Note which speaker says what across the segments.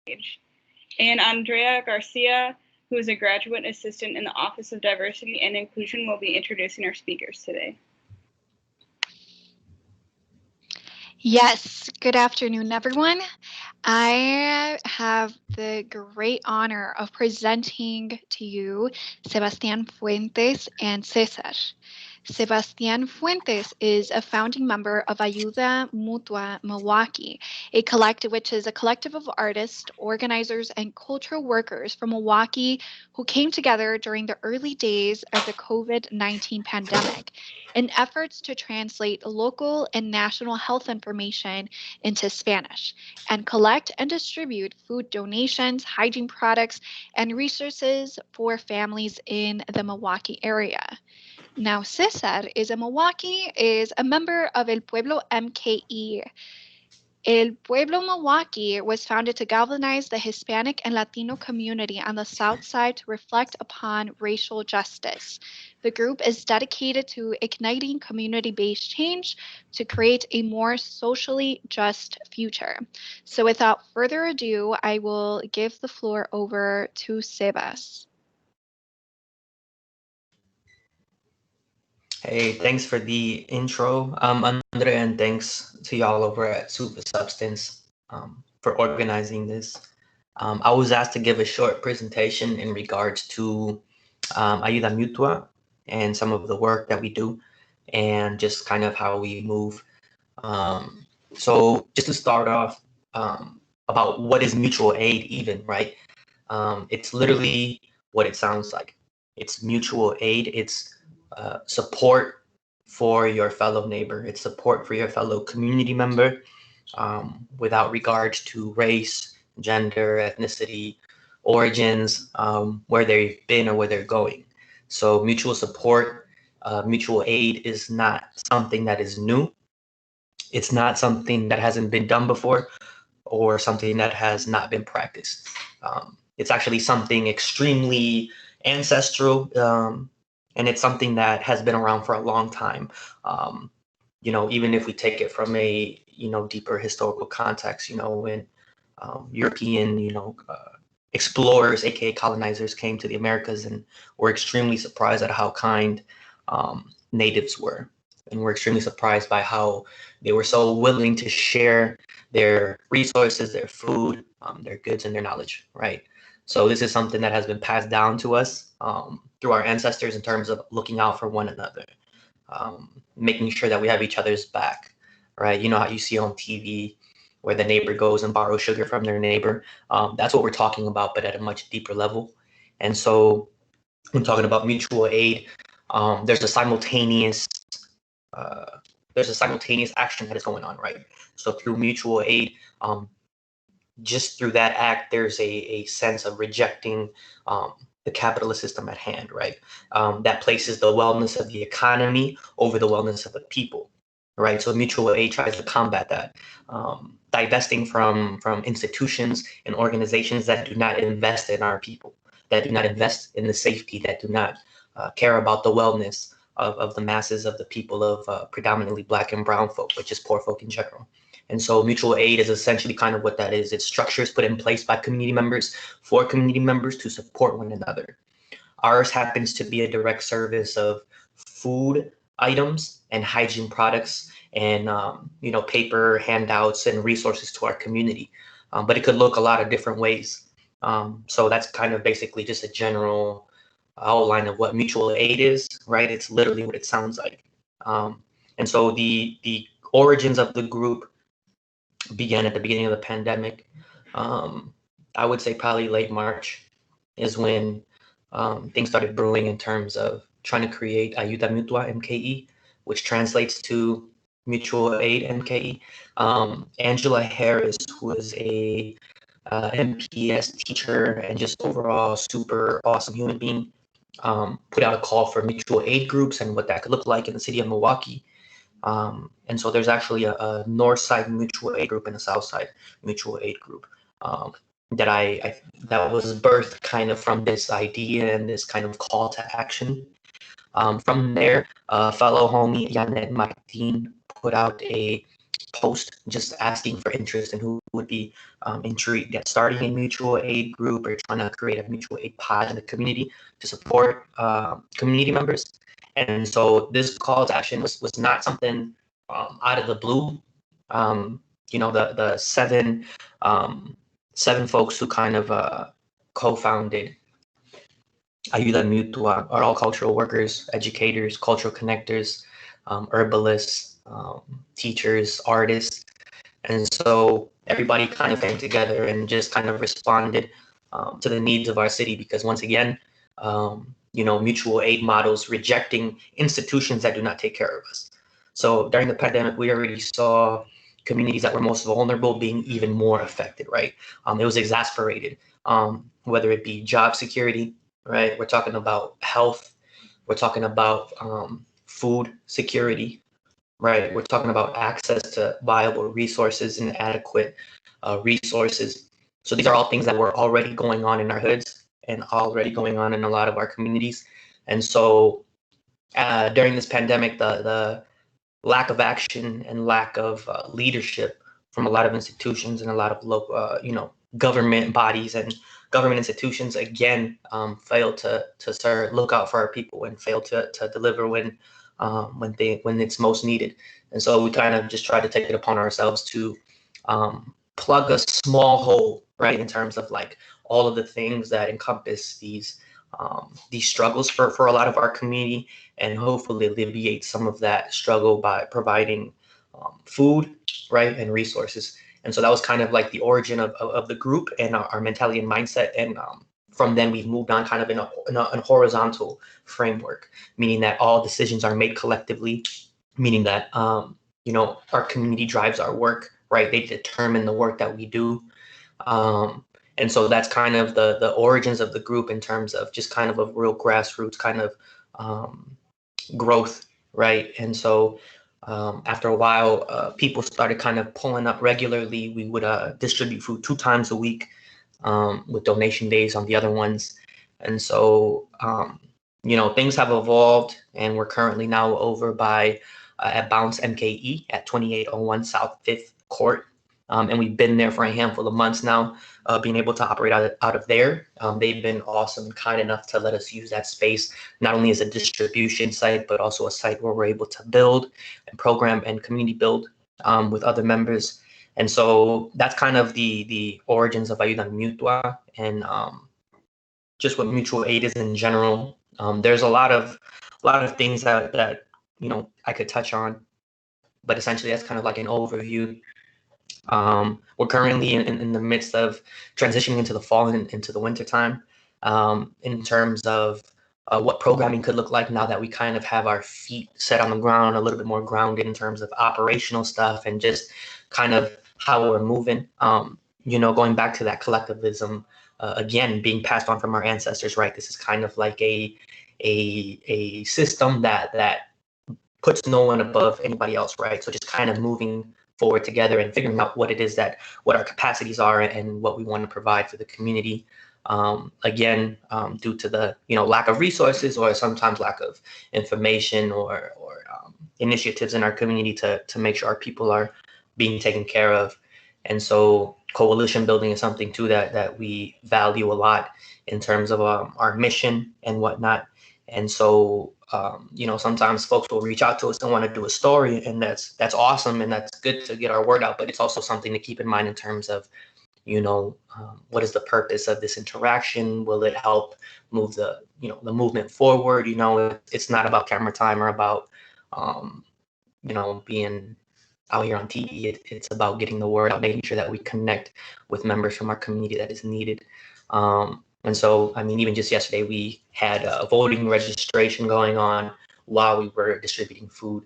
Speaker 1: And Andrea Garcia, who is a graduate assistant in the Office of Diversity and Inclusion, will be introducing our speakers today.
Speaker 2: Yes, good afternoon, everyone. I have the great honor of presenting to you Sebastián Fuentes and César. Sebastián Fuentes is a founding member of Ayuda, Mutua, Milwaukee, a collective which is a collective of artists, organizers, and cultural workers from Milwaukee who came together during the early days of the COVID-19 pandemic in efforts to translate local and national health information into Spanish and collect and distribute food donations, hygiene products, and resources for families in the Milwaukee area. Now, Cesar is a member of El Pueblo MKE. El Pueblo Milwaukee was founded to galvanize the Hispanic and Latino community on the South Side to reflect upon racial justice. The group is dedicated to igniting community-based change to create a more socially just future. So without further ado, I will give the floor over to Sebas.
Speaker 3: Hey, thanks for the intro, Andre, and thanks to y'all over at Super Substance for organizing this. I was asked to give a short presentation in regards to Ayuda Mutua and some of the work that we do and just kind of how we move. So just to start off about what is mutual aid even, right? It's literally what it sounds like. It's mutual aid. It's support for your fellow neighbor. It's support for your fellow community member without regards to race, gender, ethnicity, origins, where they've been or where they're going. So mutual support, mutual aid is not something that is new. It's not something that hasn't been done before or something that has not been practiced. It's actually something extremely ancestral, and it's something that has been around for a long time. Even if we take it from a deeper historical context, when European explorers, aka colonizers, came to the Americas and were extremely surprised at how kind natives were, and were extremely surprised by how they were so willing to share their resources, their food, their goods, and their knowledge, right? So this is something that has been passed down to us through our ancestors in terms of looking out for one another, making sure that we have each other's back, right? You know how you see on TV where the neighbor goes and borrows sugar from their neighbor. That's what we're talking about, but at a much deeper level. And so when talking about mutual aid, there's a simultaneous action that is going on, right? So through mutual aid, just through that act, there's a sense of rejecting the capitalist system at hand, right? That places the wellness of the economy over the wellness of the people, right? So mutual aid tries to combat that, divesting from institutions and organizations that do not invest in our people, that do not invest in the safety, that do not care about the wellness of the masses of the people of predominantly Black and brown folk, but just poor folk in general. And so mutual aid is essentially kind of what that is. It's structures put in place by community members for community members to support one another. Ours happens to be a direct service of food items and hygiene products and paper handouts and resources to our community. But it could look a lot of different ways. So that's kind of basically just a general outline of what mutual aid is, right? It's literally what it sounds like. And so the origins of the group began at the beginning of the pandemic. I would say probably late March is when things started brewing in terms of trying to create Ayuda Mutua MKE, which translates to Mutual Aid MKE. Angela Harris, who is a MPS teacher and just overall super awesome human being, put out a call for mutual aid groups and what that could look like in the city of Milwaukee. And so there's actually a North Side Mutual Aid group and a South Side Mutual Aid group that was birthed kind of from this idea and this kind of call to action. From there, fellow homie Janet Martin put out a post just asking for interest and who would be intrigued at starting a mutual aid group or trying to create a mutual aid pod in the community to support community members. And so this call to action was not something out of the blue. The seven folks who kind of co-founded Ayuda Mutua are all cultural workers, educators, cultural connectors, herbalists, teachers, artists. And so everybody kind of came together and just kind of responded to the needs of our city because once again, mutual aid models rejecting institutions that do not take care of us. So during the pandemic, we already saw communities that were most vulnerable being even more affected, right? It was exasperated, whether it be job security, right? We're talking about health. We're talking about food security, right? We're talking about access to viable resources and adequate resources. So these are all things that were already going on in our hoods and already going on in a lot of our communities. And so during this pandemic, the lack of action and lack of leadership from a lot of institutions and a lot of local, government bodies and government institutions again failed to look out for our people and failed to deliver when it's most needed. And so we kind of just tried to take it upon ourselves to plug a small hole, right, in terms of like all of the things that encompass these struggles for a lot of our community, and hopefully alleviate some of that struggle by providing food, right, and resources. And so that was kind of like the origin of the group and our mentality and mindset. And from then we've moved on kind of in a horizontal framework, meaning that all decisions are made collectively, meaning that, our community drives our work, right? They determine the work that we do. And so that's kind of the origins of the group in terms of just kind of a real grassroots kind of growth, right? And so after a while, people started kind of pulling up regularly. We would distribute food 2 times a week with donation days on the other ones. And so, things have evolved, and we're currently now over by at Bounce MKE at 2801 South 5th Court. And we've been there for a handful of months now, being able to operate out of there. They've been awesome and kind enough to let us use that space, not only as a distribution site, but also a site where we're able to build and program and community build with other members. And so that's kind of the origins of Ayuda Mutua and just what mutual aid is in general. There's a lot of things that I could touch on, but essentially that's kind of like an overview. We're currently in the midst of transitioning into the fall and into the winter time in terms of what programming could look like now that we kind of have our feet set on the ground, a little bit more grounded in terms of operational stuff and just kind of how we're moving. Going back to that collectivism, again, being passed on from our ancestors, right? This is kind of like a system that puts no one above anybody else, right? So just kind of moving forward together and figuring out what our capacities are and what we want to provide for the community. Again, due to the lack of resources or sometimes lack of information or initiatives in our community to make sure our people are being taken care of. And so coalition building is something too that we value a lot in terms of our mission and whatnot. And so sometimes folks will reach out to us and want to do a story, and that's awesome and that's good to get our word out. But it's also something to keep in mind in terms of what is the purpose of this interaction? Will it help move the movement forward? It's not about camera time or about being out here on TV. It's about getting the word out, making sure that we connect with members from our community that is needed. And so, even just yesterday, we had a voting registration going on while we were distributing food.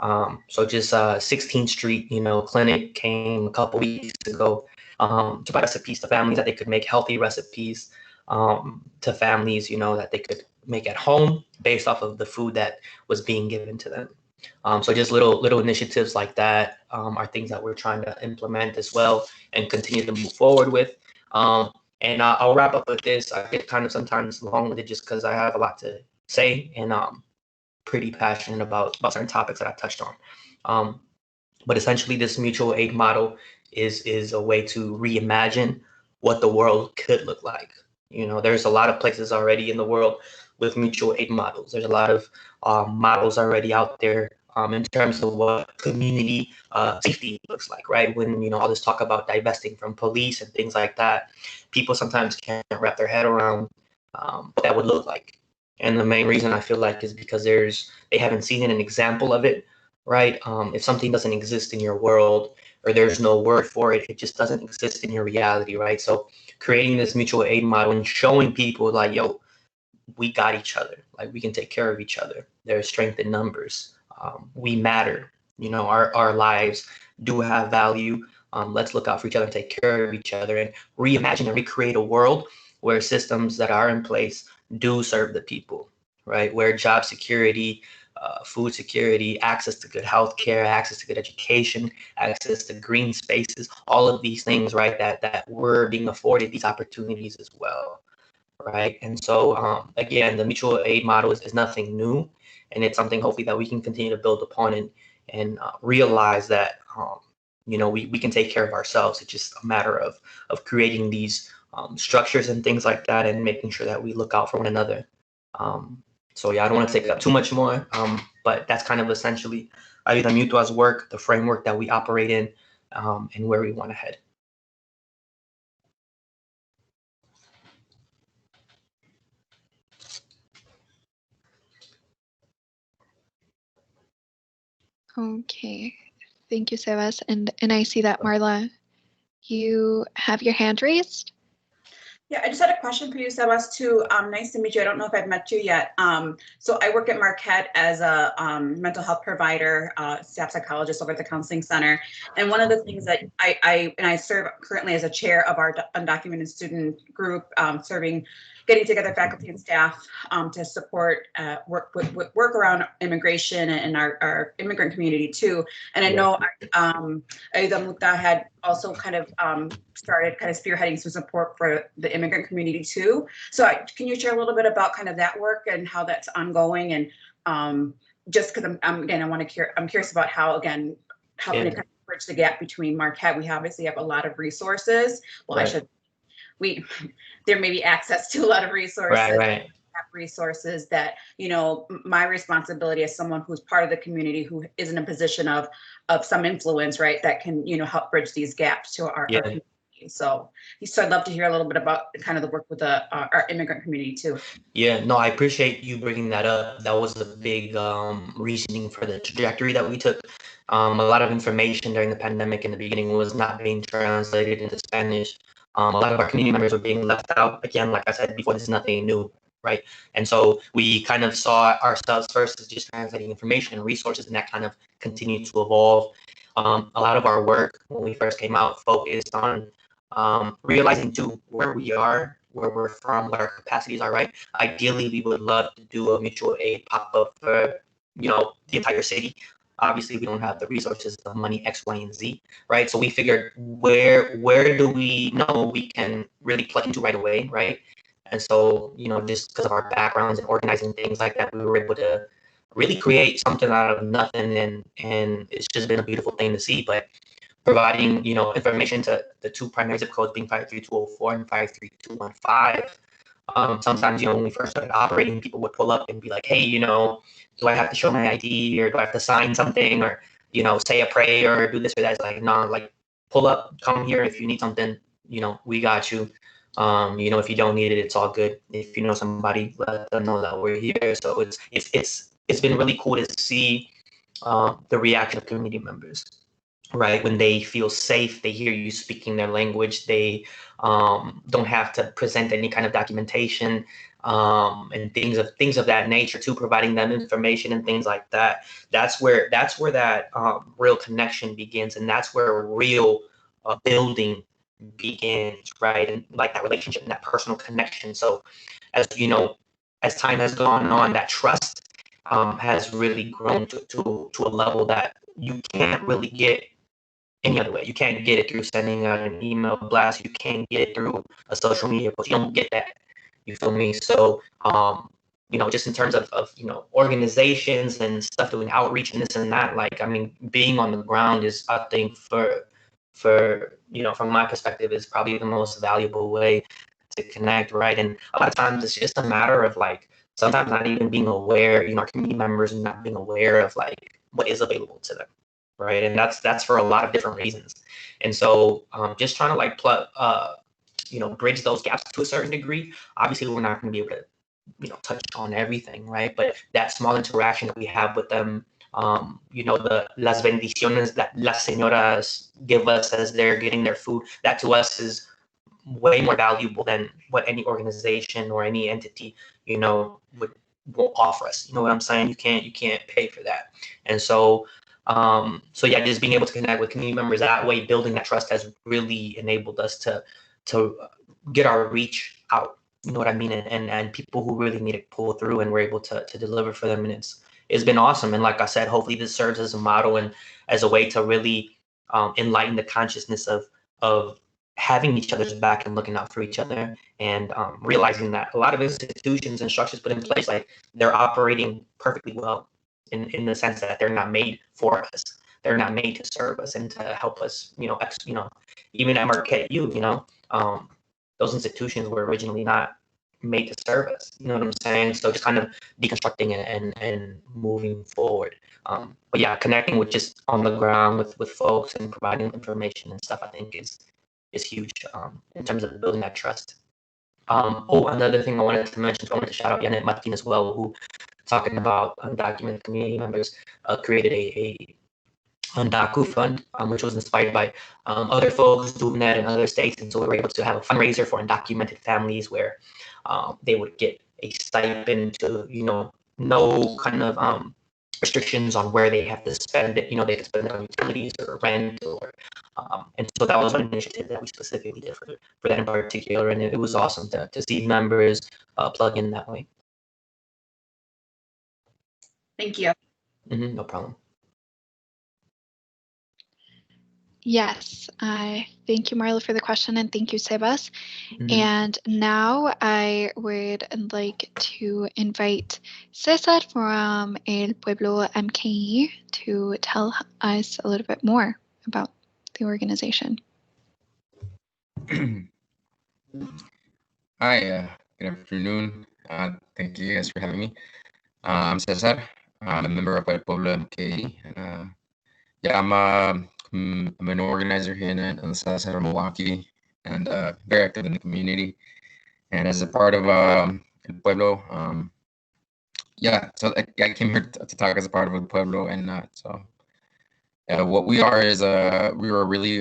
Speaker 3: So just 16th Street, clinic came a couple weeks ago to buy recipes to families that they could make healthy recipes to families, that they could make at home based off of the food that was being given to them. So just little initiatives like that are things that we're trying to implement as well and continue to move forward with. And I'll wrap up with this. I get kind of sometimes long-winded just because I have a lot to say and pretty passionate about certain topics that I touched on. But essentially, this mutual aid model is a way to reimagine what the world could look like. There's a lot of places already in the world with mutual aid models. There's a lot of models already out there in terms of what community safety looks like, right? When all this talk about divesting from police and things like that, people sometimes can't wrap their head around what that would look like. And the main reason I feel like is because they haven't seen an example of it, right? If something doesn't exist in your world, or there's no word for it, it just doesn't exist in your reality, right? So creating this mutual aid model and showing people like, yo, we got each other. Like, we can take care of each other. There's strength in numbers. We matter. Our lives do have value. Let's look out for each other and take care of each other and reimagine and recreate a world where systems that are in place do serve the people, right? Where job security, food security, access to good health care, access to good education, access to green spaces, all of these things, right, that we're being afforded these opportunities as well, right? And so, again, the mutual aid model is nothing new, and it's something hopefully that we can continue to build upon and realize that, we can take care of ourselves. It's just a matter of creating these structures and things like that, and making sure that we look out for one another. So yeah, I don't want to take up too much more, but that's kind of essentially Ayuda Mutua's work, the framework that we operate in, and where we want to head.
Speaker 2: Okay, thank you, Sebas. And I see that, Marla, you have your hand raised.
Speaker 4: Yeah, I just had a question for you, Sebas, too. Nice to meet you. I don't know if I've met you yet. So I work at Marquette as a mental health provider, staff psychologist over at the counseling center. And one of the things that I serve currently as a chair of our undocumented student group, getting together faculty and staff to support work around immigration and our immigrant community too. And I know Ayuda Mutua had also kind of started kind of spearheading some support for the immigrant community too. So can you share a little bit about kind of that work and how that's ongoing? And just because I'm curious about how can it kind of bridge the gap between Marquette. We obviously have a lot of resources. Well, right. There may be access to a lot of resources.
Speaker 3: Right.
Speaker 4: Resources that, my responsibility as someone who's part of the community who is in a position of some influence, right, that can, help bridge these gaps to our community. So I'd love to hear a little bit about kind of the work with our immigrant community too.
Speaker 3: Yeah, no, I appreciate you bringing that up. That was a big reasoning for the trajectory that we took. A lot of information during the pandemic in the beginning was not being translated into Spanish. A lot of our community members were being left out. Again, like I said before, this is nothing new, right? And so we kind of saw ourselves first as just translating information and resources, and that kind of continued to evolve. A lot of our work when we first came out focused on realizing too where we are, where we're from, what our capacities are, right? Ideally, we would love to do a mutual aid pop-up for, the entire city. Obviously, we don't have the resources, the money, X, Y, and Z, right? So we figured where do we know we can really plug into right away, right? And so, just because of our backgrounds and organizing things like that, we were able to really create something out of nothing, and it's just been a beautiful thing to see. But providing, information to the two primary zip codes being 53204 and 53215. Sometimes, when we first started operating, people would pull up and be like, hey, do I have to show my ID, or do I have to sign something, or, say a prayer or do this or that? It's like, no, like, pull up, come here if you need something, we got you. If you don't need it, it's all good. If you know somebody, let them know that we're here. So it's been really cool to see the reaction of community members. Right, when they feel safe, they hear you speaking their language. They don't have to present any kind of documentation and things of that nature. To providing them information and things like that. That's where that real connection begins, and that's where real building begins, right? And like that relationship and that personal connection. So, as as time has gone on, that trust has really grown to a level that you can't really get any other way. You can't get it through sending out an email blast. You can't get it through a social media post. You don't get that. You feel me? So just in terms of organizations and stuff, doing outreach and this and that, like, I mean, being on the ground is, I think, for from my perspective, is probably the most valuable way to connect, right? And a lot of times it's just a matter of, like, sometimes not even being aware, our community members not being aware of, like, what is available to them, right? And that's for a lot of different reasons. And so just trying to, like, bridge those gaps to a certain degree. Obviously, we're not going to be able to touch on everything, right? But that small interaction that we have with them, the las bendiciones that las señoras give us as they're getting their food, that to us is way more valuable than what any organization or any entity, will offer us. You know what I'm saying? You can't pay for that. And so, yeah, just being able to connect with community members that way, building that trust, has really enabled us to get our reach out. You know what I mean? And people who really need it pull through, and we're able to deliver for them. And it's been awesome. And like I said, hopefully this serves as a model and as a way to really enlighten the consciousness of having each other's back and looking out for each other, and realizing that a lot of institutions and structures put in place, like, they're operating perfectly well in the sense that they're not made for us. They're not made to serve us and to help us, even at Marquette U, those institutions were originally not made to serve us. You know what I'm saying? So just kind of deconstructing it and moving forward. But yeah, connecting with just on the ground with folks and providing information and stuff, I think is huge in terms of building that trust. Another thing I wanted to mention, I wanted to shout out Janet Martin as well, who, talking about undocumented community members, created a Undaku Fund, which was inspired by other folks doing that in other states. And so we were able to have a fundraiser for undocumented families where they would get a stipend to, no kind of restrictions on where they have to spend it. They could spend it on utilities or rent, and so that was one initiative that we specifically did for that in particular. And it was awesome to see members plug in that way.
Speaker 4: Thank you.
Speaker 3: No problem.
Speaker 2: Yes, thank you, Marla, for the question, and thank you, Sebas. And now I would like to invite Cesar from El Pueblo MKE to tell us a little bit more about the organization.
Speaker 5: Hi, good afternoon. Thank you guys for having me. I'm Cesar. I'm a member of El Pueblo MKE. I'm an organizer here in the south side of Milwaukee, and very active in the community. And as a part of El Pueblo, so I came here to talk as a part of El Pueblo. And what we are is we were a really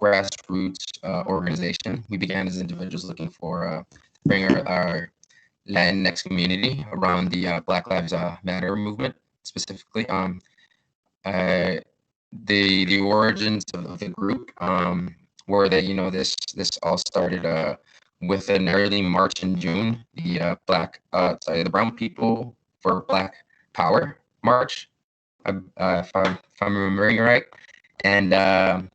Speaker 5: grassroots organization. We began as individuals looking for bring our Latinx community around the Black Lives Matter movement, specifically. The origins of the group were that this all started with an early March and June, the Brown People for Black Power March, if I'm remembering right, and Brown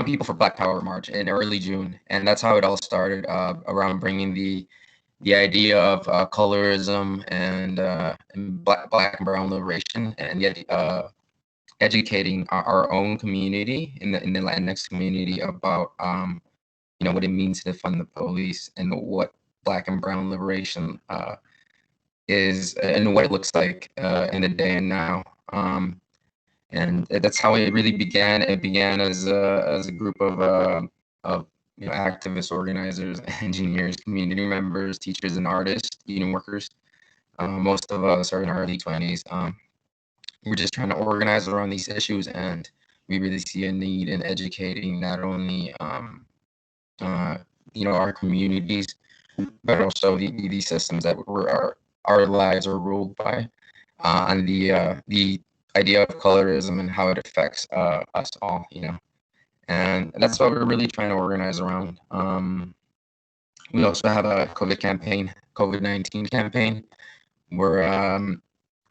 Speaker 5: People for Black Power March in early June, and that's how it all started, around bringing the idea of colorism and black and brown liberation, and yet educating our own community in the Latinx community about what it means to defund the police, and what black and brown liberation is, and what it looks like in the day and now. And that's how it really began. It began as a group of activists, organizers, engineers, community members, teachers, and artists, union workers. Most of us are in our early 20s. We're just trying to organize around these issues, and we really see a need in educating not only our communities, but also the systems that our lives are ruled by, and the idea of colorism and how it affects us all. And that's what we're really trying to organize around. We also have a COVID-19 campaign, where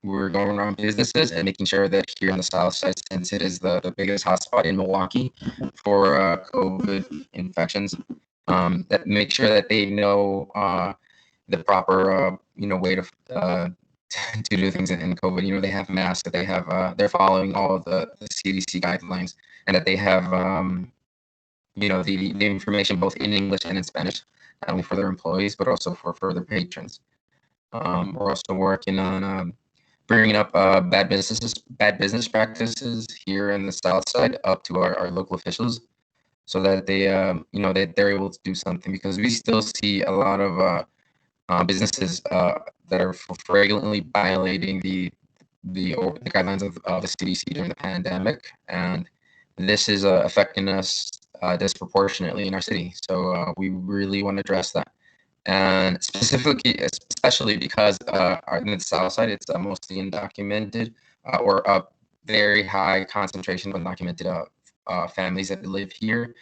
Speaker 5: we're going around businesses and making sure that here in the South Side, since it is the biggest hotspot in Milwaukee for COVID infections, that make sure that they know proper way to to do things in COVID. They have masks, that they have they're following all of the CDC guidelines, and that they have the information both in English and in Spanish, not only for their employees but also for their patrons. We're also working on bringing up bad business practices here in the South Side up to our local officials, so that that they're able to do something, because we still see a lot of businesses that are frequently violating the guidelines of the CDC during the pandemic, and this is affecting us disproportionately in our city. So we really want to address that, and especially because in the South Side, it's mostly undocumented or a very high concentration of undocumented families that live here,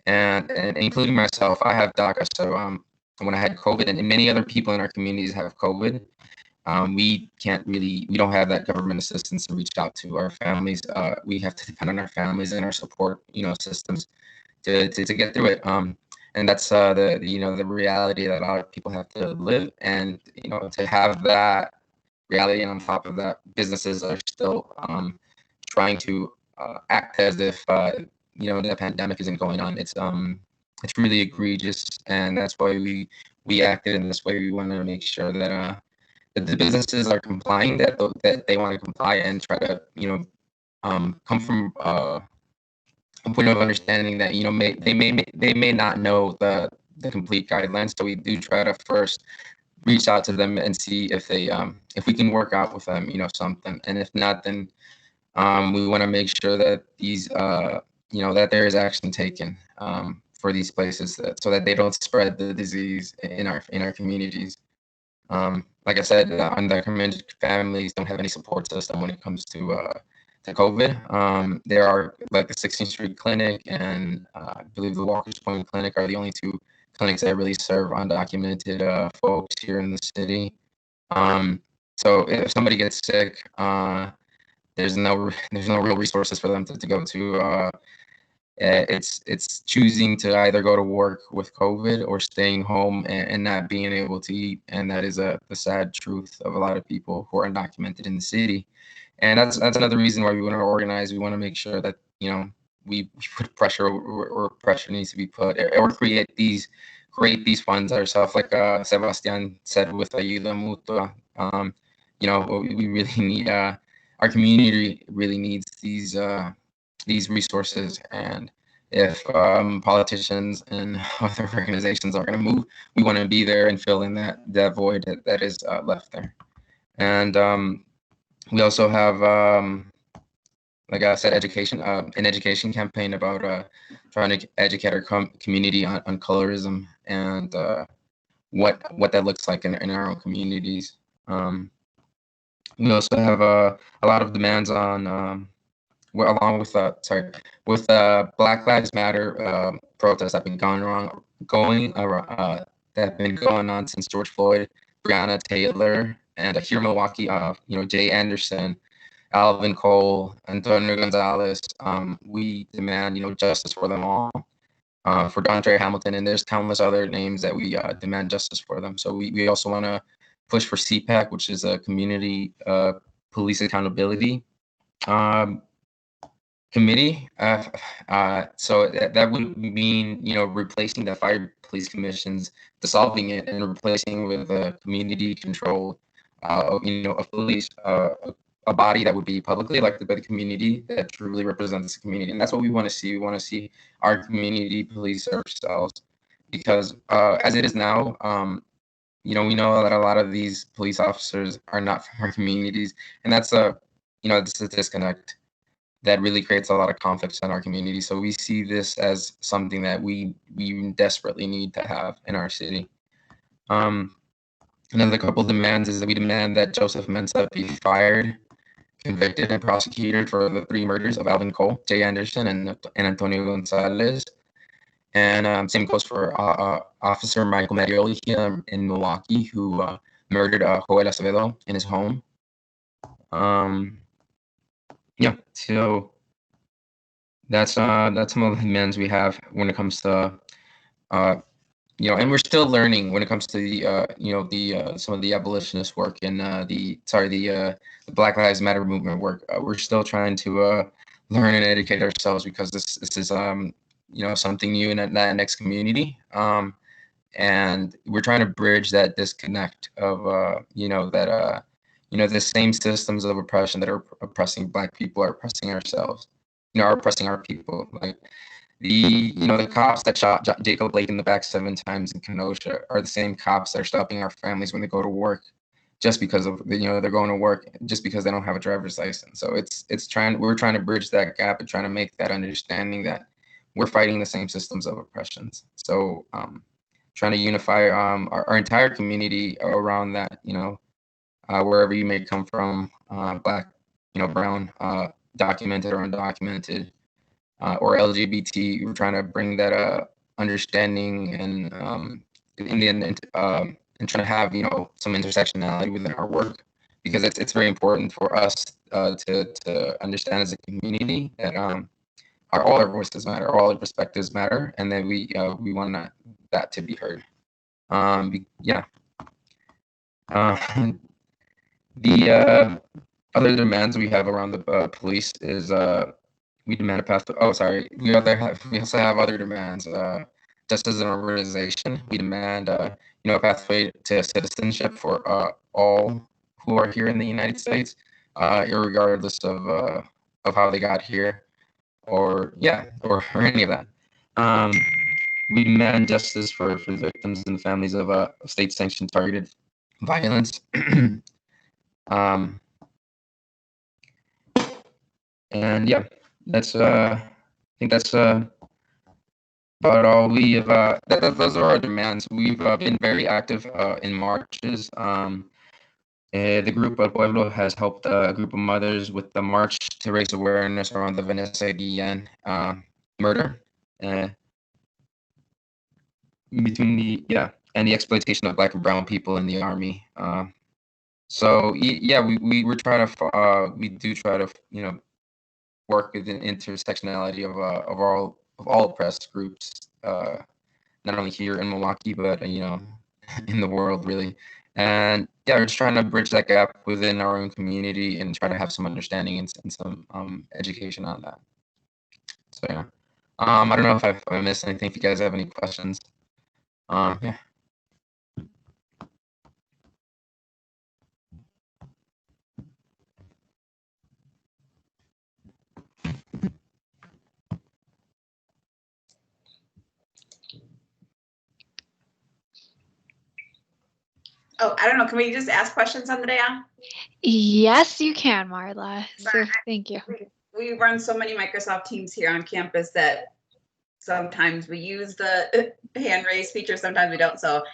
Speaker 5: and including myself. I have DACA, so when I had COVID, and many other people in our communities have COVID, we don't have that government assistance to reach out to our families. We have to depend on our families and our support, systems to get through it. And that's the reality that a lot of people have to live, and to have that reality, and on top of that, businesses are still trying to act as if the pandemic isn't going on. It's really egregious, and that's why we acted in this way. We want to make sure that the businesses are complying, that they want to comply, and try to come from a point of understanding that they may not know the complete guidelines. So we do try to first reach out to them and see if we can work out with them something, and if not, then we want to make sure that that there is action taken for these places, so that they don't spread the disease in our communities. Like I said, undocumented families don't have any support system when it comes to COVID. There are, like, the 16th Street Clinic and I believe the Walker's Point Clinic are the only two clinics that really serve undocumented folks here in the city. So if somebody gets sick, there's no real resources for them to go to. It's choosing to either go to work with COVID or staying home and not being able to eat, and that is the sad truth of a lot of people who are undocumented in the city. And that's another reason why we want to organize. We want to make sure that we put pressure or pressure needs to be put, or create these funds ourselves, like Sebastian said with Ayuda, Mutua. We really need our community really needs these resources, and if politicians and other organizations are going to move, we want to be there and fill in that void that is left there. And we also have, like I said, an education campaign about trying to educate our community on colorism and what that looks like in our own communities. We also have a lot of demands on, along with Black Lives Matter protests that have been going on since George Floyd, Breonna Taylor, and here in Milwaukee, Jay Anderson, Alvin Cole, Antonio Gonzalez. We demand justice for them all. For Dontre Hamilton, and there's countless other names that we demand justice for them. So we also want to push for CPAC, which is a community police accountability committee. So that would mean replacing the fire police commissions, dissolving it, and replacing with a community control of police, a body that would be publicly elected by the community, that truly represents the community. And that's what we want to see. We want to see our community police ourselves, because as it is now, we know that a lot of these police officers are not from our communities, and that's it's a disconnect that really creates a lot of conflicts in our community. So we see this as something that we desperately need to have in our city. Another couple of demands is that we demand that Joseph Mensah be fired, convicted, and prosecuted for the 3 murders of Alvin Cole, Jay Anderson, and Antonio Gonzalez. And same goes for Officer Michael Marioli here in Milwaukee, who murdered Joel Acevedo in his home. So that's some of the demands we have when it comes to and we're still learning when it comes to the some of the abolitionist work and the Black Lives Matter movement work. We're still trying to learn and educate ourselves because this is something new in that Latinx community. And we're trying to bridge that disconnect of the same systems of oppression that are oppressing Black people are oppressing ourselves, are oppressing our people. Like the cops that shot Jacob Blake in the back 7 times in Kenosha are the same cops that are stopping our families when they go to work, just because of they're going to work just because they don't have a driver's license. So we're trying to bridge that gap and trying to make that understanding that we're fighting the same systems of oppressions. So trying to unify our entire community around that, wherever you may come from, Black, brown, documented or undocumented, or LGBT. We're trying to bring that understanding and and trying to have some intersectionality within our work, because it's very important for us to understand as a community that all our voices matter, all our perspectives matter, and that we want that to be heard. Yeah. The other demands we have around the police is we demand a path to, oh, sorry. We also have other demands. Just as an organization, we demand a pathway to citizenship for all who are here in the United States, irregardless of how they got here, or any of that. We demand justice for the victims and families of state-sanctioned targeted violence. And yeah, that's I think that's about all we have. Those are our demands. We've been very active in marches. The group of Pueblo has helped a group of mothers with the march to raise awareness around the Vanessa Guillen murder, between and the exploitation of Black and brown people in the Army. So we try to we do try to work with an intersectionality of all oppressed groups, not only here in Milwaukee but in the world really. And we're just trying to bridge that gap within our own community and try to have some understanding and some education on that. So I don't know if I missed anything. If you guys have any questions, yeah.
Speaker 4: Oh, I don't know. Can we just ask questions on the day on?
Speaker 2: Yes, you can, Marla. So thank you.
Speaker 4: We run so many Microsoft Teams here on campus that sometimes we use the hand raise feature, sometimes we don't. So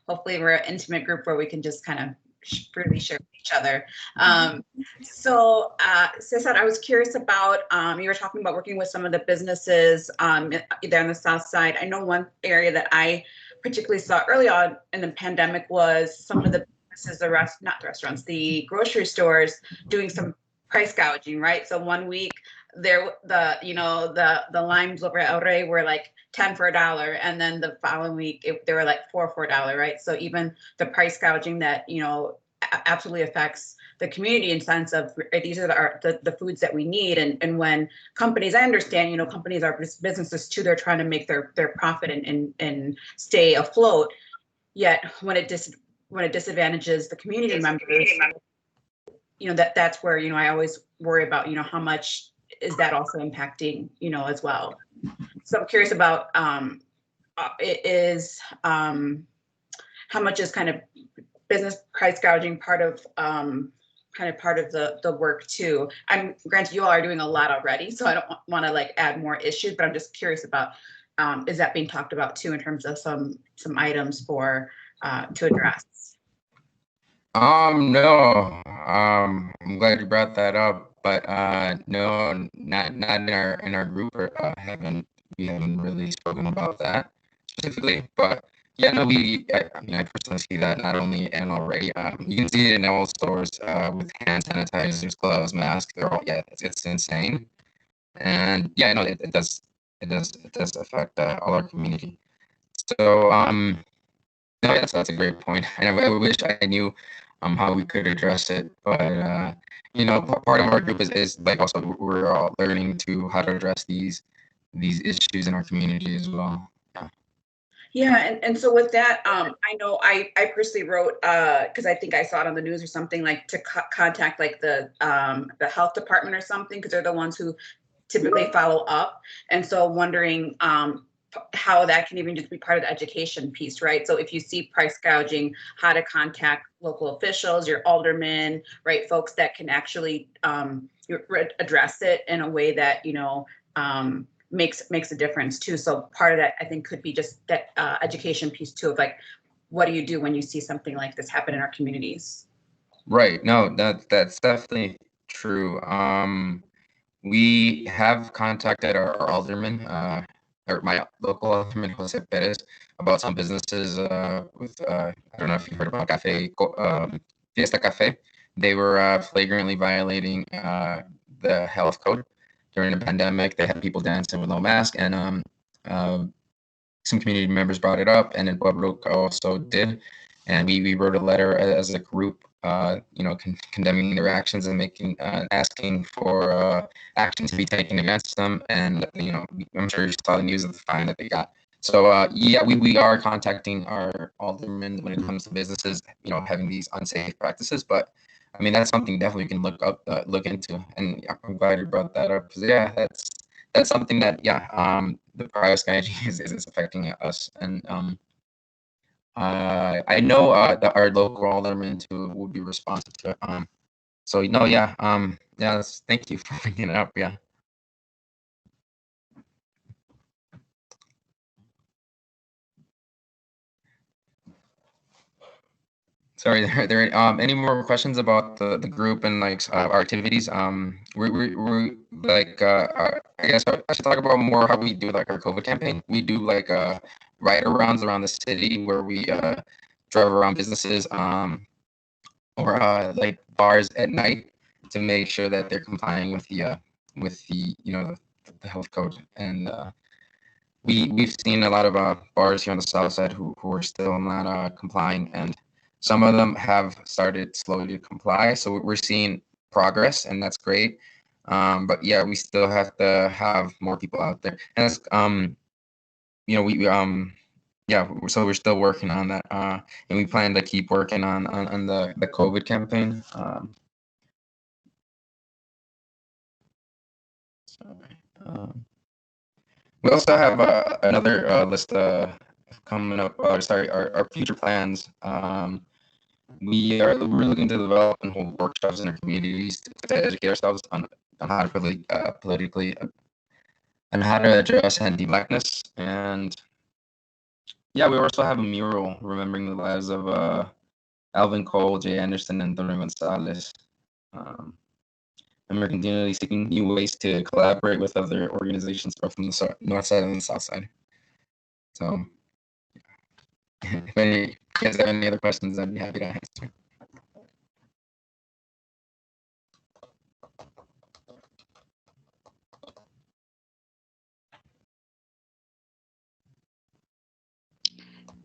Speaker 4: hopefully we're an intimate group where we can just kind of freely share with each other. So Cesar, I was curious about, you were talking about working with some of the businesses there on the South Side. I know one area that I particularly saw early on in the pandemic was some of the businesses, the grocery stores doing some price gouging, right? So one week the limes over at El Rey were like 10 for $1, and then the following week they were like 4 for $1, right? So even the price gouging that absolutely affects the community in sense of these are the foods that we need, and when companies, I understand companies are businesses too, they're trying to make their profit and stay afloat, yet when it disadvantages the community members, that's where I always worry about how much is that also impacting as well. So I'm curious about how much is kind of business price gouging part of the work too. I'm granted you all are doing a lot already, so I don't want to add more issues, but I'm just curious about is that being talked about too in terms of some items for to address?
Speaker 5: No. I'm glad you brought that up, but no, not in our group. We haven't really spoken about that specifically, but no, I personally see that not only in already. You can see it in all stores with hand sanitizers, gloves, masks. They're all it's insane, and no, it does affect all our community. So no, that's a great point. And I wish I knew how we could address it, but part of our group is like also we're all learning to how to address these issues in our community as well.
Speaker 4: Yeah, and so with that, I know I personally wrote because I think I saw it on the news or something, like to contact like the health department or something, because they're the ones who typically follow up. And so wondering how that can even just be part of the education piece, right? So if you see price gouging, how to contact local officials, your aldermen, right? Folks that can actually address it in a way that, makes a difference too. So part of that, I think, could be just that education piece too, of like, what do you do when you see something like this happen in our communities?
Speaker 5: Right. No, that's definitely true. We have contacted our alderman, or my local alderman, Jose Perez, about some businesses with, I don't know if you've heard about Fiesta Cafe. They were flagrantly violating the health code during the pandemic. They had people dancing with no mask, and some community members brought it up, and then Pueblo also did. And we wrote a letter as a group, condemning their actions and asking for action to be taken against them. And I'm sure you saw the news of the fine that they got. So yeah, we are contacting our aldermen when it comes to businesses, having these unsafe practices. But I mean, that's something definitely you can look into. And I'm glad you brought that up, because yeah, that's something that the price gouging is affecting us. And I know that our local alderman too would be responsive to it. So no, thank you for bringing it up. Yeah. Sorry, there any more questions about the group and like our activities? We like I guess I should talk about more how we do like our COVID campaign. We do like ride arounds around the city where we drive around businesses or like bars at night to make sure that they're complying with the health code. And we've seen a lot of bars here on the south side who are still not complying, and some of them have started slowly to comply. So we're seeing progress, and that's great. But yeah, we still have to have more people out there, and that's so we're still working on that, and we plan to keep working on the COVID campaign. We also have another list coming up. Sorry, our future plans. We're looking to develop and hold workshops in our communities to educate ourselves on how to politically and how to address anti-blackness. And yeah, we also have a mural remembering the lives of Alvin Cole, Jay Anderson, and Antonio Gonzalez. And we're continually seeking new ways to collaborate with other organizations both from the north side and the south side. So if you guys have any other questions, I'd be happy to answer.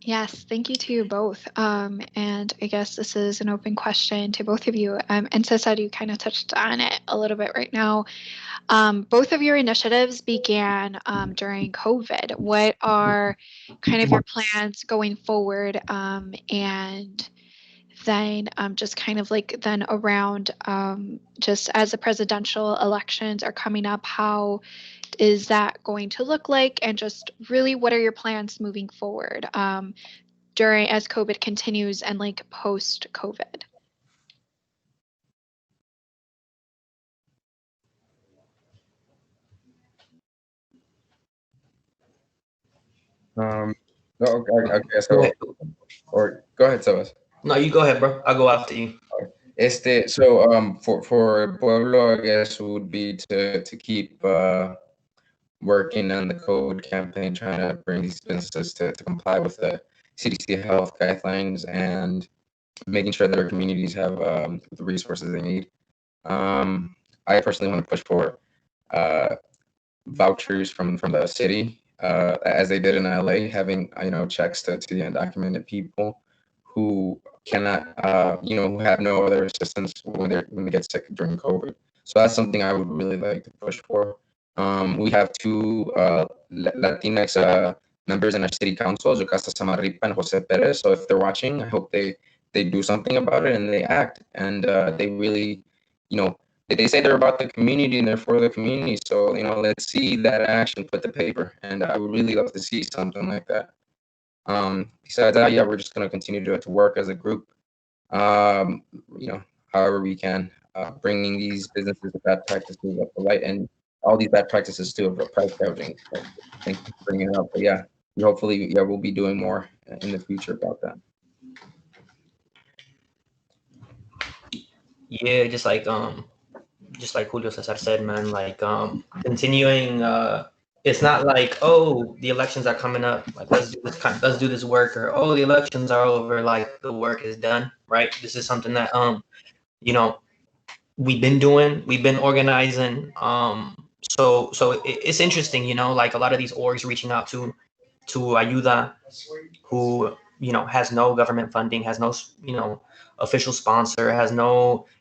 Speaker 2: Yes, thank you to you both. And I guess this is an open question to both of you. And Cesar, you kind of touched on it a little bit right now. Both of your initiatives began during COVID. What are kind of your plans going forward? And then just kind of like then around just as the presidential elections are coming up, how is that going to look like? And just really, what are your plans moving forward during as COVID continues and like post COVID?
Speaker 5: Okay, so or go ahead, Sebas.
Speaker 3: No, you go ahead, bro. I'll go after you.
Speaker 5: So for Pueblo, I guess would be to keep working on the COVID campaign, trying to bring these businesses to comply with the CDC health guidelines and making sure that our communities have the resources they need. I personally want to push for vouchers from the city as they did in LA, having checks to the undocumented people who cannot, who have no other assistance when they get sick during COVID. So that's something I would really like to push for. We have two Latinx members in our city council, Jocasta Samarripa and Jose Perez. So if they're watching, I hope they do something about it and they act. And they really, they say they're about the community and they're for the community. So, let's see that action put to paper. And I would really love to see something like that. Besides that, yeah, we're just going to continue to work as a group, however we can, bringing these businesses of bad practices up to light, and all these bad practices too of price gouging. So thank you for bringing it up. But yeah, hopefully, we'll be doing more in the future about that.
Speaker 3: Yeah, just like Julio Cesar said, man, like continuing. It's not like, oh, the elections are coming up, like let's do this work, or oh, the elections are over, like the work is done, right? This is something that we've been organizing. So it's interesting, like a lot of these orgs reaching out to Ayuda, who has no government funding, has no official sponsor,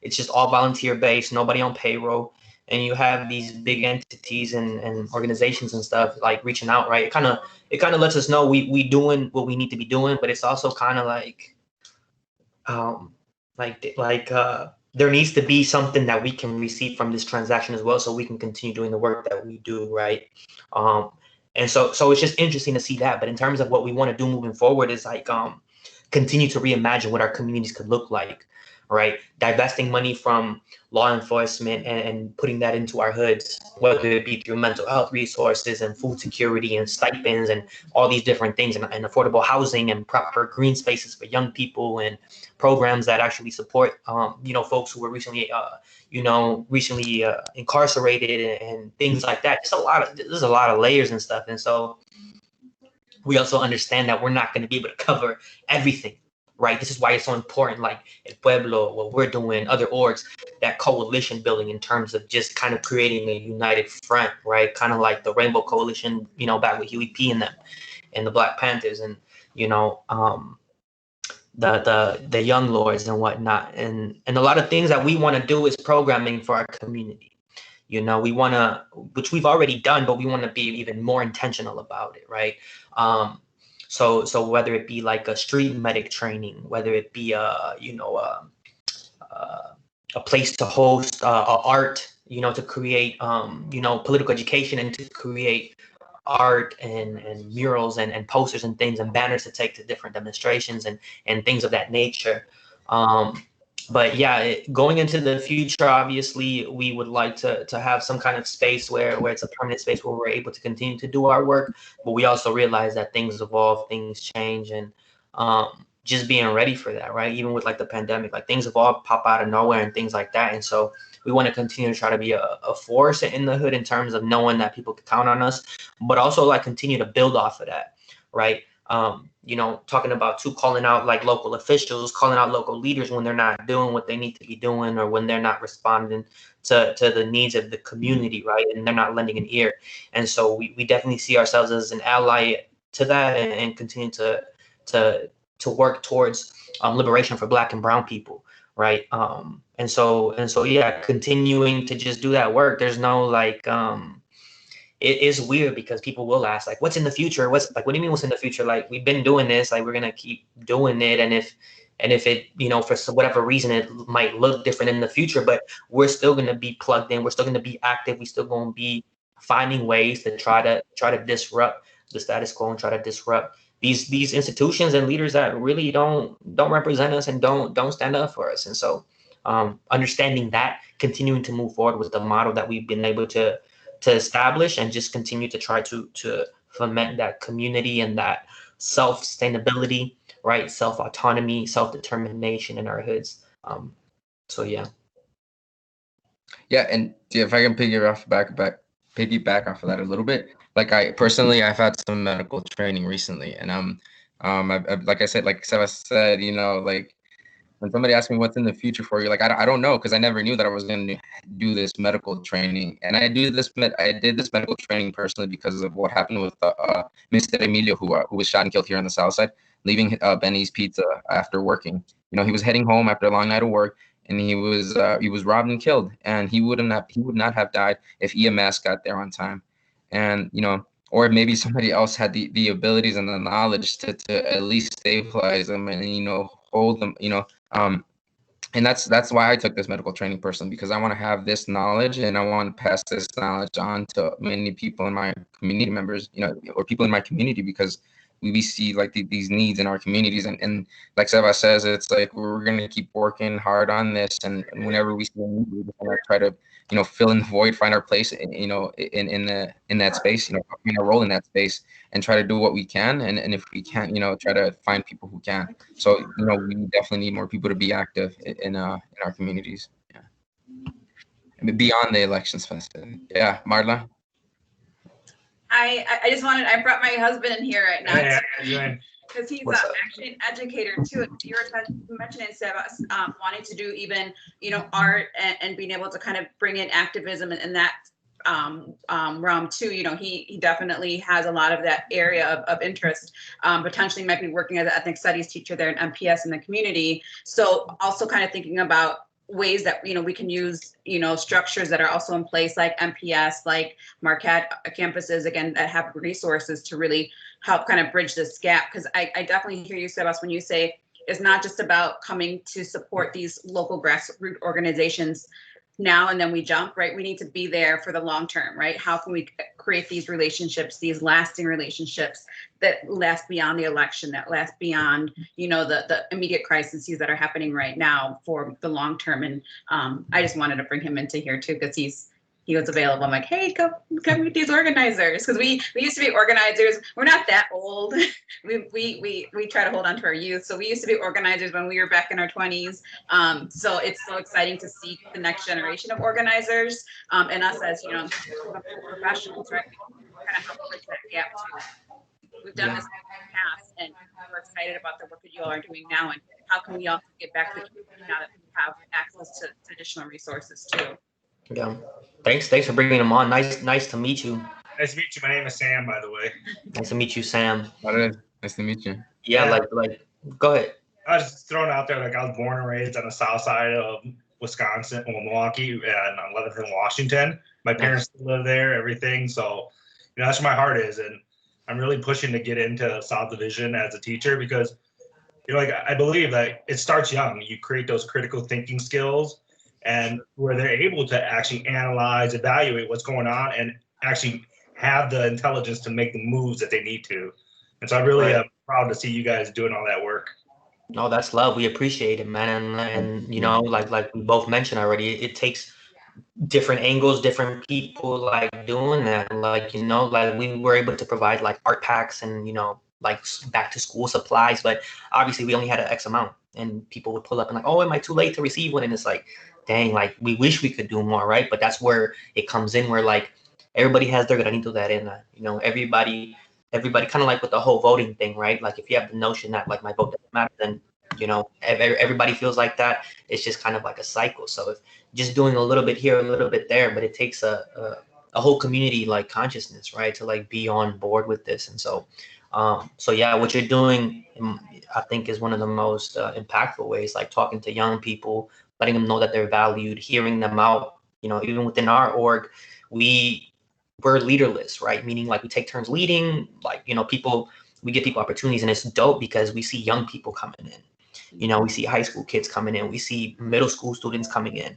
Speaker 3: it's just all volunteer based, nobody on payroll, and you have these big entities and organizations and stuff like reaching out, right? It kind of lets us know we doing what we need to be doing, but it's also kind of like there needs to be something that we can receive from this transaction as well, so we can continue doing the work that we do, right? And so it's just interesting to see that. But in terms of what we want to do moving forward is like continue to reimagine what our communities could look like, right? Divesting money from law enforcement and putting that into our hoods, whether it be through mental health resources and food security and stipends and all these different things, and affordable housing and proper green spaces for young people, and programs that actually support folks who were recently incarcerated and things like that. There's a lot of layers and stuff. And so we also understand that we're not going to be able to cover everything, right? This is why it's so important, like at Pueblo, what we're doing, other orgs, that coalition building in terms of just kind of creating a united front, right? Kind of like the Rainbow Coalition, back with Huey P. and them and the Black Panthers, and the young lords and whatnot, and a lot of things that we want to do is programming for our community. We want to, which we've already done, but we want to be even more intentional about it, right? So whether it be like a street medic training, whether it be a place to host art, to create political education, and to create art and murals and posters and things and banners to take to different demonstrations and things of that nature. But yeah, going into the future, obviously, we would like to have some kind of space where it's a permanent space where we're able to continue to do our work. But we also realize that things evolve, things change, and just being ready for that, right? Even with like the pandemic, like things evolve, pop out of nowhere and things like that. And so we want to continue to try to be a force in the hood in terms of knowing that people can count on us, but also like continue to build off of that, right? Talking about calling out like local officials, calling out local leaders when they're not doing what they need to be doing, or when they're not responding to the needs of the community, right? And they're not lending an ear. And so we definitely see ourselves as an ally to that, and continue to work towards liberation for Black and brown people, right? And so yeah, continuing to just do that work. There's no like it is weird because people will ask like, what's in the future? What do you mean what's in the future? Like, we've been doing this, like we're gonna keep doing it, and if it for whatever reason it might look different in the future, but we're still gonna be plugged in, we're still gonna be active, we still gonna be finding ways to try to disrupt the status quo and try to disrupt these institutions and leaders that really don't represent us and don't stand up for us. And so understanding that, continuing to move forward with the model that we've been able to establish, and just continue to try to foment that community and that self-sustainability, right? Self-autonomy, self-determination in our hoods. So yeah.
Speaker 5: Yeah, and if I can piggyback off of that a little bit, like I've had some medical training recently, and I've, like I said, like Seba said, like when somebody asks me what's in the future for you, like I don't know, because I never knew that I was going to do this medical training. And I did this medical training personally because of what happened with Mr. Emilio, who was shot and killed here on the south side, leaving Benny's Pizza after working. You know, he was heading home after a long night of work, and he was robbed and killed. And he would not have died if EMS got there on time. And you know, or maybe somebody else had the abilities and the knowledge to at least stabilize them and, you know, hold them, you know. And that's why I took this medical training personally, because I want to have this knowledge and I want to pass this knowledge on to many people in my community members, you know, or people in my community, because we see like these needs in our communities. And like Seba says, it's like we're going to keep working hard on this. And whenever we see a need, we're going to try to, you know, fill in the void, find our place, you know, in that space, you know, find our role in that space and try to do what we can. And if we can't, you know, try to find people who can. So, you know, we definitely need more people to be active in our communities. Yeah. And beyond the elections. Yeah, Marla.
Speaker 4: I just I brought my husband in here right now.
Speaker 6: Yeah,
Speaker 4: because he's actually an educator too. You were mentioning Sebas wanting to do even, you know, art and being able to kind of bring in activism in that realm too. You know, he definitely has a lot of that area of interest. Potentially might be working as an ethnic studies teacher there in MPS in the community. So also kind of thinking about ways that, you know, we can use, you know, structures that are also in place like MPS, like Marquette campuses, again, that have resources to really help kind of bridge this gap. Because I definitely hear you, Sebas, when you say it's not just about coming to support these local grassroots organizations now and then we jump, right? We need to be there for the long term, right? How can we create these relationships, these lasting relationships that last beyond the election, that last beyond, you know, the immediate crises that are happening right now for the long term. And I just wanted to bring him into here too, because he was available. I'm like, hey, come meet these organizers, because we used to be organizers. We're not that old. we try to hold on to our youth. So we used to be organizers when we were back in our 20s. So it's so exciting to see the next generation of organizers and us as, you know, professionals, right? We kind of help bridge that gap too. We've done this in the past, and we're excited about the work that you all are doing now, and how can we also get back to the community now that we have access to additional resources too.
Speaker 3: Yeah. Thanks for bringing them on. Nice to meet you.
Speaker 6: Nice to meet you. My name is Sam, by the way.
Speaker 3: Nice to meet you, Sam.
Speaker 5: Nice to meet you.
Speaker 3: Yeah, like go ahead.
Speaker 6: I was just throwing out there, like I was born and raised on the south side of Wisconsin, Milwaukee, and on 11th and Washington. My parents still live there, everything. So, you know, that's where my heart is. And I'm really pushing to get into South Division as a teacher because, you know, like I believe that it starts young. You create those critical thinking skills and where they're able to actually analyze, evaluate what's going on and actually have the intelligence to make the moves that they need to. And so I really am proud to see you guys doing all that work.
Speaker 3: No, that's love. We appreciate it, man. And you know, like we both mentioned already, it takes different angles, different people like doing that. Like, you know, like we were able to provide like art packs and, you know, like back to school supplies, but obviously we only had an X amount and people would pull up and like, oh, am I too late to receive one? And it's like, dang, like we wish we could do more, right? But that's where it comes in, where like everybody has their granito de arena, you know, everybody kind of like with the whole voting thing, right? Like if you have the notion that like my vote doesn't matter, then, you know, everybody feels like that. It's just kind of like a cycle. So if just doing a little bit here, a little bit there, but it takes a whole community like consciousness, right, to like be on board with this. And so, so yeah, what you're doing, I think, is one of the most impactful ways, like talking to young people, letting them know that they're valued, hearing them out. You know, even within our org, we're leaderless, right? Meaning like we take turns leading, like, you know, we give people opportunities, and it's dope because we see young people coming in. You know, we see high school kids coming in. We see middle school students coming in.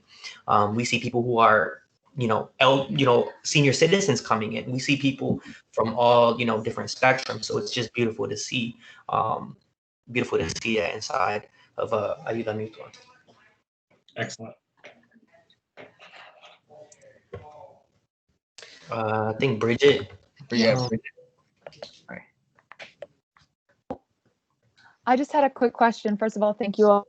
Speaker 3: We see people who are, you know, senior citizens coming in. We see people from all, you know, different spectrums. So it's just beautiful to see that inside of Ayuda Mutua.
Speaker 6: Excellent.
Speaker 3: I think Bridget.
Speaker 5: Yeah.
Speaker 7: I just had a quick question. First of all, thank you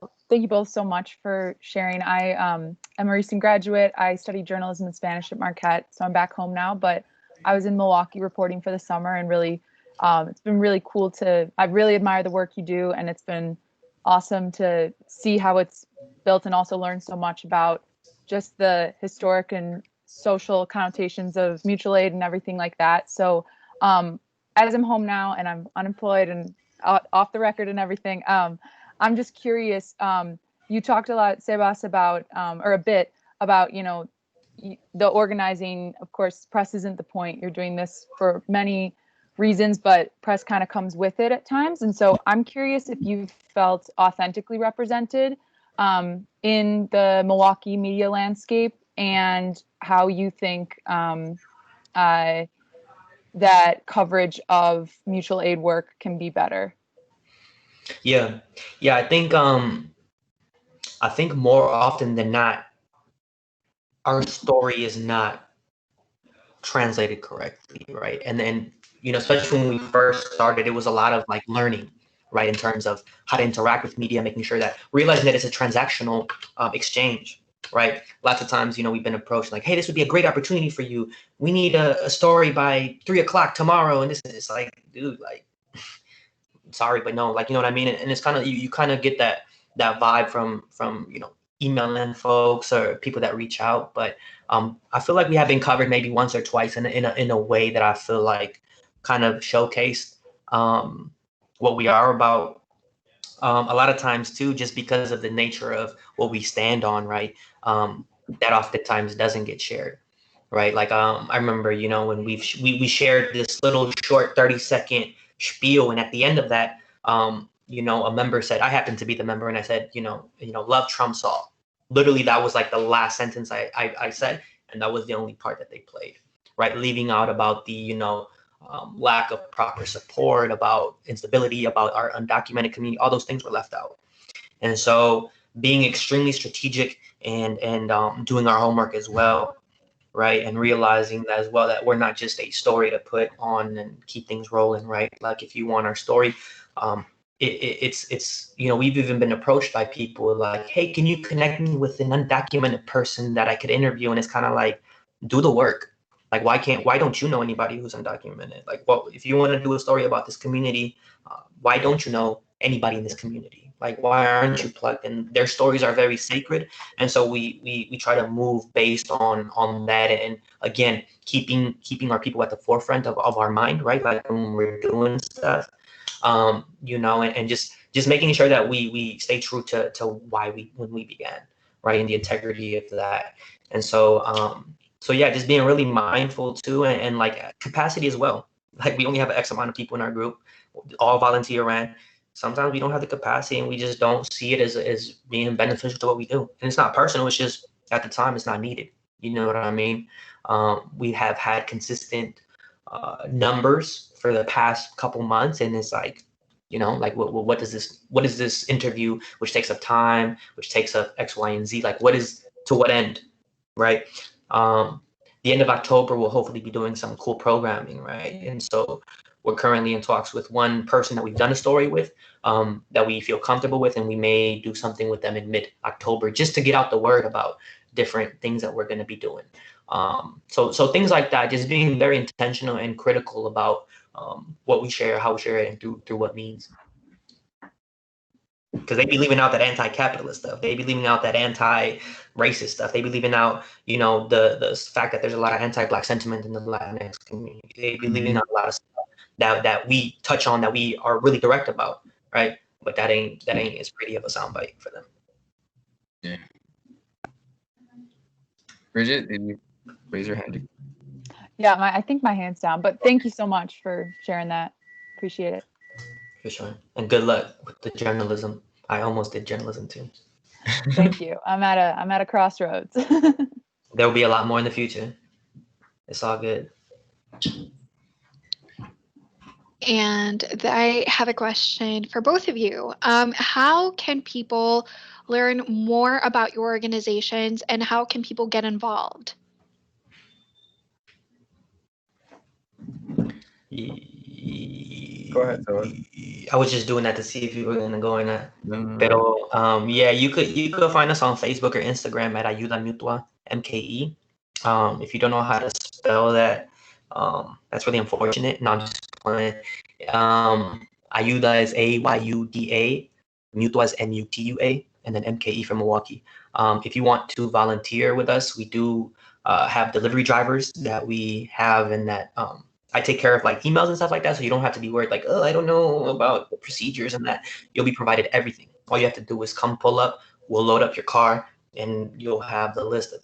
Speaker 7: both so much for sharing. I am a recent graduate. I studied journalism and Spanish at Marquette, so I'm back home now, but I was in Milwaukee reporting for the summer, and really, it's been really cool I really admire the work you do, and it's been awesome to see how it's built and also learn so much about just the historic and social connotations of mutual aid and everything like that. So as I'm home now and I'm unemployed and off the record and everything, I'm just curious. You talked a lot, Sebas, about or a bit about, you know, the organizing. Of course, press isn't the point. You're doing this for many reasons, but press kind of comes with it at times. And so I'm curious if you felt authentically represented in the Milwaukee media landscape, and how you think that coverage of mutual aid work can be better.
Speaker 3: Yeah, I think more often than not, our story is not translated correctly, right? And then, you know, especially when we first started, it was a lot of like learning, right, in terms of how to interact with media, making sure that realizing that it's a transactional exchange, right? Lots of times, you know, we've been approached like, hey, this would be a great opportunity for you. We need a story by 3 o'clock tomorrow, and this is like, dude, like, sorry, but no, like, you know what I mean? And it's kind of, you kind of get that vibe from you know, emailing folks or people that reach out. But I feel like we have been covered maybe once or twice in a way that I feel like kind of showcased what we are about. A lot of times too, just because of the nature of what we stand on, right? That oftentimes doesn't get shared, right? Like I remember, you know, when we shared this little short 30-second spiel, and at the end of that, you know, a member said, I happened to be the member, and I said, you know, love trumps all. Literally, that was like the last sentence I said, and that was the only part that they played, right? Leaving out about the, you know, lack of proper support, about instability, about our undocumented community, all those things were left out. And so being extremely strategic and doing our homework as well, right? And realizing that as well, that we're not just a story to put on and keep things rolling, right? Like if you want our story, it's you know, we've even been approached by people like, hey, can you connect me with an undocumented person that I could interview? And it's kind of like, do the work. Like, why don't you know anybody who's undocumented? Like, what if you want to do a story about this community? Why don't you know anybody in this community? Like, why aren't you plugged in? Their stories are very sacred, and so we try to move based on that, and again, keeping our people at the forefront of our mind, right? Like when we're doing stuff, you know, and just making sure that we stay true to why when we began, right, and the integrity of that, and so. So yeah, just being really mindful too, and like capacity as well. Like we only have X amount of people in our group, all volunteer ran. Sometimes we don't have the capacity, and we just don't see it as being beneficial to what we do. And it's not personal; it's just at the time it's not needed. You know what I mean? We have had consistent numbers for the past couple months, and it's like, you know, like what is this interview, which takes up time, which takes up X, Y, and Z. Like, what is to what end, right? The end of October, we'll hopefully be doing some cool programming, right? And so we're currently in talks with one person that we've done a story with, that we feel comfortable with, and we may do something with them in mid-October just to get out the word about different things that we're going to be doing. So things like that, just being very intentional and critical about what we share, how we share it, and through what means. Because they be leaving out that anti-capitalist stuff. They be leaving out that anti-racist stuff. They be leaving out, you know, the fact that there's a lot of anti-Black sentiment in the Latinx community. They be leaving out a lot of stuff that we touch on, that we are really direct about, right? But that ain't as pretty of a soundbite for them.
Speaker 5: Yeah. Bridget, did you raise your hand?
Speaker 7: Yeah, I think my hand's down, but thank you so much for sharing that. Appreciate it.
Speaker 3: For sure. And good luck with the journalism. I almost did journalism too.
Speaker 7: Thank you. I'm at a crossroads.
Speaker 3: There will be a lot more in the future. It's all good.
Speaker 2: And I have a question for both of you. How can people learn more about your organizations, and how can people get involved?
Speaker 5: Go ahead, Noah.
Speaker 3: I was just doing that to see if you were gonna go in that.
Speaker 5: No.
Speaker 3: Pero yeah, you could find us on Facebook or Instagram at Ayuda Mutua, MKE. If you don't know how to spell that, that's really unfortunate. No, I'm just playing. Ayuda is AYUDA. Mutua is MUTUA, and then MKE for Milwaukee. If you want to volunteer with us, we do have delivery drivers that we have, and that I take care of like emails and stuff like that, so you don't have to be worried like, oh, I don't know about the procedures and that. You'll be provided everything. All you have to do is come pull up. We'll load up your car, and you'll have the list of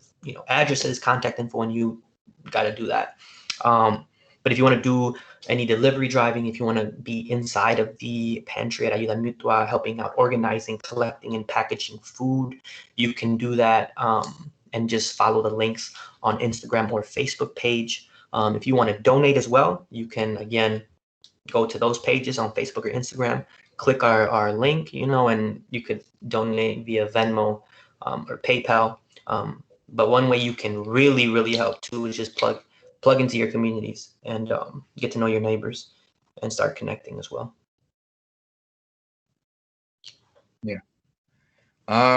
Speaker 3: addresses, contact info, and you got to do that. But if you want to do any delivery driving, if you want to be inside of the pantry at Ayuda Mutua, helping out organizing, collecting, and packaging food, you can do that, and just follow the links on Instagram or Facebook page. If you want to donate as well, you can, again, go to those pages on Facebook or Instagram, click our link, and you could donate via Venmo or PayPal. But one way you can really, really help too is just plug into your communities and get to know your neighbors and start connecting as well.
Speaker 5: Yeah.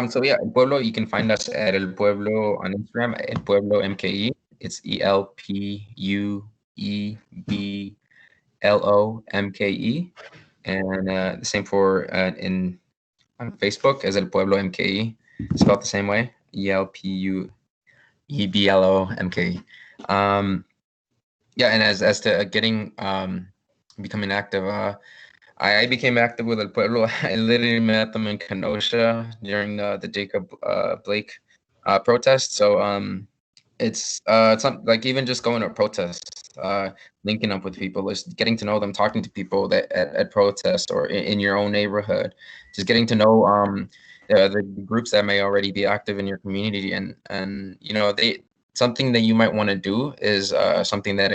Speaker 5: So yeah, Pueblo, you can find us at El Pueblo on Instagram, El Pueblo MKE. It's ELPUEBLO MKE. And the same for on Facebook as El Pueblo MKE, spelled the same way, ELPUEBLO MKE. Yeah, and as to getting becoming active, I became active with El Pueblo. I literally met them in Kenosha during the Jacob Blake protest. So it's like even just going to protests, linking up with people, just getting to know them, talking to people that at protests or in your own neighborhood, just getting to know the groups that may already be active in your community, and something that you might want to do is something that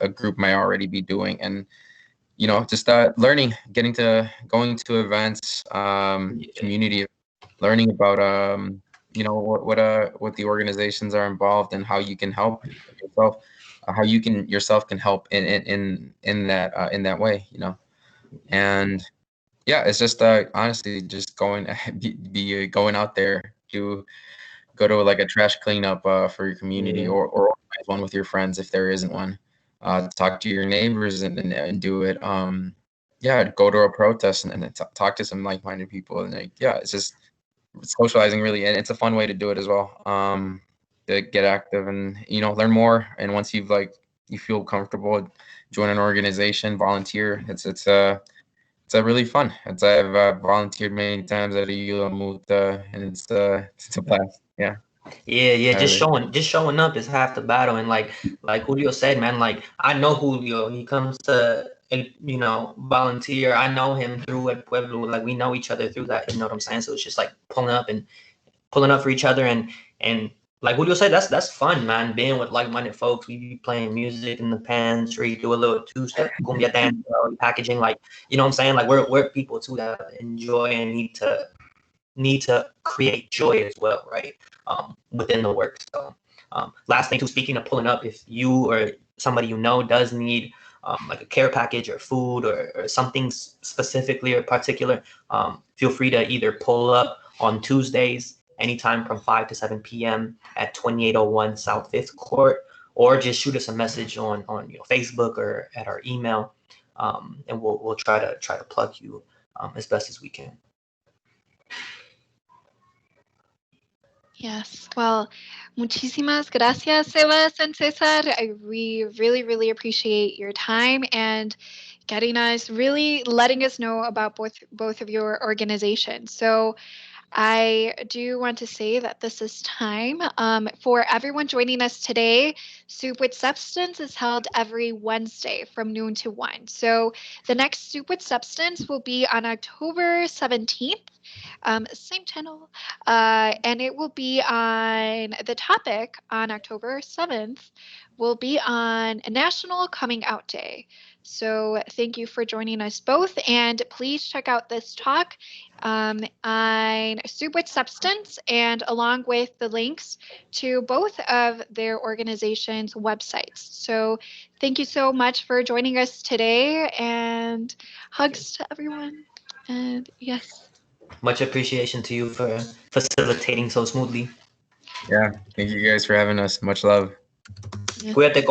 Speaker 5: a group may already be doing, and just learning, going to events, community, learning about what the organizations are involved and how you can help yourself, how you can yourself can help in that way, and yeah, it's just honestly just going going out there to go to like a trash cleanup for your community, or organize one with your friends if there isn't one. Talk to your neighbors and do it. Yeah, go to a protest and talk to some like-minded people, and it's just socializing really, and it's a fun way to do it as well. To get active and learn more, and once you feel comfortable, join an organization, volunteer. It's a really fun. I've volunteered many times at Ayuda Mutua, and it's a blast. Yeah.
Speaker 3: Yeah. Just showing up is half the battle. And like Julio said, man, like I know Julio. He comes to volunteer. I know him through at Pueblo. Like we know each other through that. You know what I'm saying? So it's just like pulling up for each other, and like Julio said, that's fun, man. Being with like-minded folks, we be playing music in the pantry, do a little two-step cumbia dance, packaging, like you know what I'm saying. Like we're people too that enjoy and need to create joy as well, right? Within the work. So last thing too, speaking of pulling up, if you or somebody does need like a care package or food or something specifically or particular, feel free to either pull up on Tuesdays anytime from 5 to 7 p.m. at 2801 South 5th Court, or just shoot us a message on Facebook or at our email, and we'll try to plug you as best as we can.
Speaker 2: Yes. Well, muchísimas gracias, Sebas and Cesar. We really, really appreciate your time and letting us know about both of your organizations. So I do want to say that this is time for everyone joining us today. Soup with Substance is held every Wednesday from noon to 1. So the next Soup with Substance will be on October 17th. Same channel, and it will be on the topic on October 7th will be on National Coming Out Day. So thank you for joining us both, and please check out this talk on Soup with Substance, and along with the links to both of their organizations' websites. So thank you so much for joining us today, and hugs to everyone. And yes.
Speaker 3: Much appreciation to you for facilitating so smoothly.
Speaker 5: Yeah, thank you guys for having us. Much love.
Speaker 3: Cuídate,